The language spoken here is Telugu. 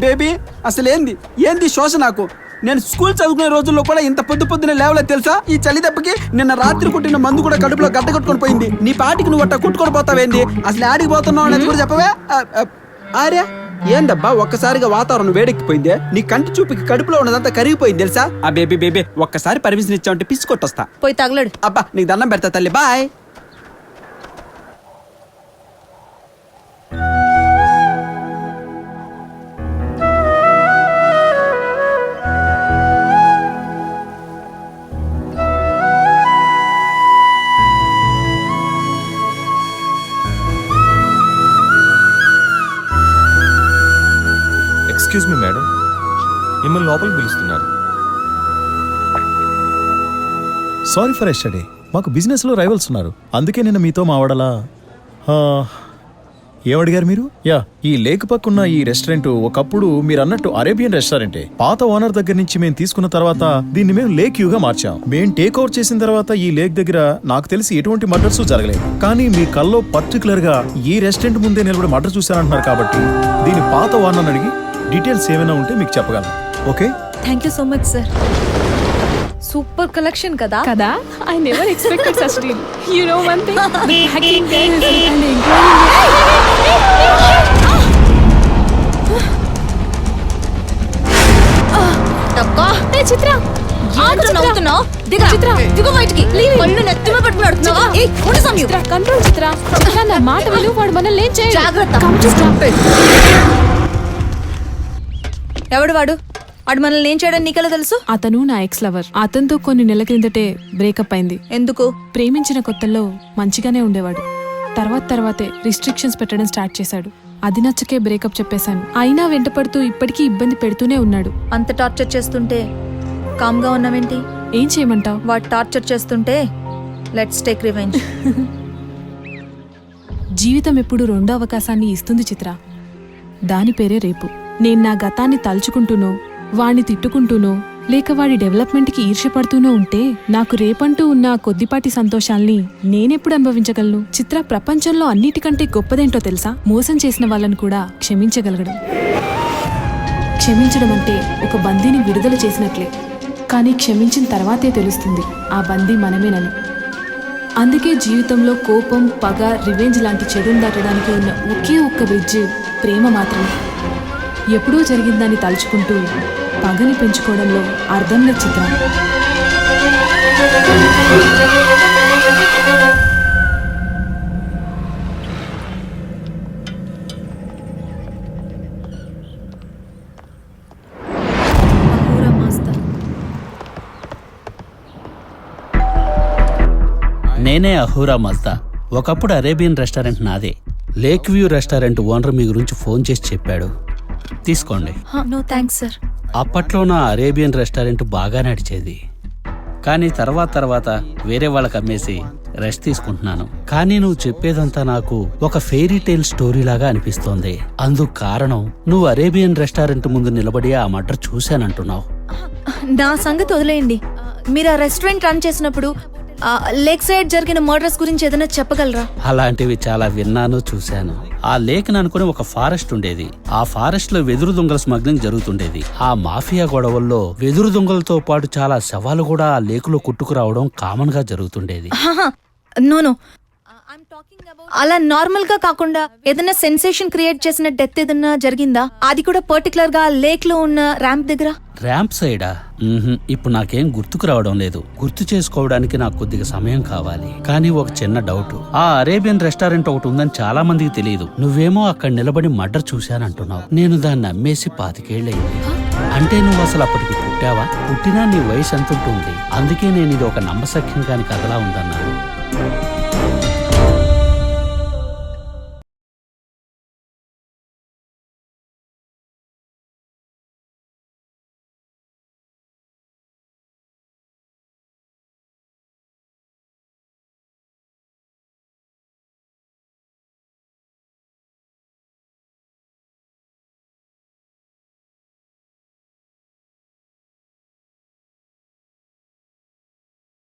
బేబీ అసలు ఏంది శోష నాకు. నేను స్కూల్ చదువుకునే రోజుల్లో కూడా ఇంత పొద్దునే లేవలేదు తెలుసా. ఈ చలి దెబ్బకి నిన్న రాత్రి కుట్టిన మందు కూడా కడుపులో గడ్డ కొట్టుకొని పోయింది. నీ పాటికి నువ్వు అట్ట కుట్టుకొని పోతావేంది? అసలు ఆడికి పోతున్నావు అనేది కూడా చెప్పవే. ఆర్యా ఏందబ్బా ఒక్కసారిగా వాతావరణం వేడెక్కిపోయింది. నీ కంటి చూపుకి కడుపులో ఉన్నదంతా కరిగిపోయింది తెలుసా. ఆ బేబీ ఒక్కసారి పర్మిషన్ ఇచ్చావంటే పిసి కొట్టొస్తా. పోయి తగలడు. అబ్బా నీకు దండం పెడతా తల్లి, బాయ్. ఎక్స్క్యూజ్ మీ మేడం, మిమ్మల్ని లోపలికి పిలుస్తున్నారు. సారీ ఫర్ ఎస్టర్డే, మాకు బిజినెస్లో రైవల్స్ ఉన్నారు, అందుకే నిన్న మీతో మావాడలా. ఏమడిగారు మీరు? యా, ఈ లేక్ పక్కన్న ఈ రెస్టారెంట్ ఒకప్పుడు మీరు అన్నట్టు అరేబియన్ రెస్టారెంటే. పాత ఓనర్ దగ్గర నుంచి మేము తీసుకున్న తర్వాత దీన్ని మేము లేక్ యూగా మార్చాం. మేము టేక్ ఓవర్ చేసిన తర్వాత ఈ లేక్ దగ్గర నాకు తెలిసి ఎటువంటి మర్డర్స్ జరగలేదు. కానీ మీ కల్లో పర్టికులర్ గా ఈ రెస్టారెంట్ ముందే నిలబడి మర్డర్ చూశానంటున్నారు కాబట్టి దీని పాత ఓనర్ అడిగి డీటెయిల్స్ ఏమైనా ఉంటే మీకు చెప్పగలను. Okay, thank you so much sir. Super collection కదా. I never expected such deal. You know one thing? The packing there is really చిత్ర నవ్వుతున్నావు. దిగు బయటికి. పళ్ళు నెత్తిమ పట్టుకున్నాడుతున్నావా? కంట్రోల్ చిత్ర. నా మాట విలు, వాడు మనల్ని ఏం చేయడు. జాగ్రత్త. ఎవడు వాడు మనల్ని ఏం చేయడం నీకెలా తెలుసు? అతను నా ఎక్స్ లవర్. అతనితో కొన్ని నెలల క్రిందటే బ్రేకప్ అయింది. ఎందుకు? ప్రేమించిన కొత్తల్లో మంచిగానే ఉండేవాడు. తర్వాతే రిస్ట్రిక్షన్స్ పెట్టడం స్టార్ట్ చేశాడు. అది నచ్చకే బ్రేకప్ చెప్పేశాను. అయినా వెంటపడుతూ ఇప్పటికీ ఇబ్బంది పెడుతూనే ఉన్నాడు. అంత టార్చర్ చేస్తుంటే కామ్గా ఉన్నావేంటి? ఏం చేయమంటావు? వాడు టార్చర్ చేస్తుంటే లెట్స్ టేక్ రివెంజ్. జీవితం ఎప్పుడు రెండో అవకాశాన్ని ఇస్తుంది చిత్ర. దాని పేరే రేపు. నేను నా గతాన్ని తలుచుకుంటూనో, వాణ్ణి తిట్టుకుంటూనో, లేక వాడి డెవలప్మెంట్కి ఈర్ష్యపడుతూనో ఉంటే నాకు రేపంటూ ఉన్న కొద్దిపాటి సంతోషాల్ని నేనెప్పుడు అనుభవించగలను? చిత్ర, ప్రపంచంలో అన్నిటికంటే గొప్పదేంటో తెలుసా? మోసం చేసిన వాళ్ళని కూడా క్షమించగలగడం. క్షమించడం అంటే ఒక బందీని విడుదల చేసినట్లే. కానీ క్షమించిన తర్వాతే తెలుస్తుంది ఆ బందీ మనమేనని. అందుకే జీవితంలో కోపం, పగ, రివెంజ్ లాంటి చెడుని దాటడానికి ఉన్న ఒకే ఒక్క బ్రిడ్జ్ ప్రేమ మాత్రమే. ఎప్పుడూ జరిగిందాన్ని తలుచుకుంటూ పగని పెంచుకోవడంలో అర్థం లేదు చిత్ర. నేనే అహూరా మజ్దా. ఒకప్పుడు అరేబియన్ రెస్టారెంట్ నాదే. లేక్ వ్యూ రెస్టారెంట్ ఓనర్ మీ గురించి ఫోన్ చేసి చెప్పాడు. తీసుకోండి. No thanks sir. అప్పట్లో నా అరేబియన్ రెస్టారెంట్ బాగా నడిచేది. కానీ తర్వాత వేరే వాళ్ళకి అమ్మేసి రెస్ట్ తీసుకుంటున్నాను. కానీ నువ్వు చెప్పేదంతా నాకు ఒక ఫెయిరీ టైల్ స్టోరీ లాగా అనిపిస్తోంది. అందుకు కారణం నువ్వు అరేబియన్ రెస్టారెంట్ ముందు నిలబడి ఆ మర్డర్ చూశానంటున్నావు. నా సంగతి వదిలేయండి. మీరు ఆ రెస్టారెంట్ రన్ చేసినప్పుడు లేక్ సైడ్ జరిగిన మర్డర్స్ గురించి ఏదైనా చెప్పగలరా? అలాంటివి చాలా విన్నాను, చూశాను. ఆ లేక్ అనుకుని ఒక ఫారెస్ట్ ఉండేది. ఆ ఫారెస్ట్ లో వెదురు దొంగల స్మగ్లింగ్ జరుగుతుండేది. ఆ మాఫియా గొడవల్లో వెదురు దొంగలతో పాటు చాలా శవాలు కూడా ఆ లేకులో కుట్టుకురావడం కామన్ గా జరుగుతుండేది. నో అలా నార్మల్ గా కాకుండా ఏదైనా సెన్సేషన్ క్రియేట్ చేసిన డెత్ ఏదైనా జరిగిందా? అది కూడా పర్టికులర్ గా లేక్ లో ఉన్న ర్యాంప్ దగ్గర. ర్యాంప్ సైడా? ఇప్పుడు నాకేం గుర్తుకు రావడం లేదు. గుర్తు చేసుకోవడానికి నాకు కొద్దిగా సమయం కావాలి. కానీ ఒక చిన్న డౌట్. ఆ అరేబియన్ రెస్టారెంట్ ఒకటి ఉందని చాలా మందికి తెలియదు. నువ్వేమో అక్కడ నిలబడి మర్డర్ చూశానంటున్నావు. నేను దాన్ని అమ్మేసి 25 ఏళ్ళయింది. అంటే నువ్వు అసలు అప్పటికి పుట్టావా? పుట్టినా నీ వయసు ఎంత ఉంటుంది? అందుకే నేను ఇది ఒక నమ్మశక్యం కాని కథలా ఉందన్నాను.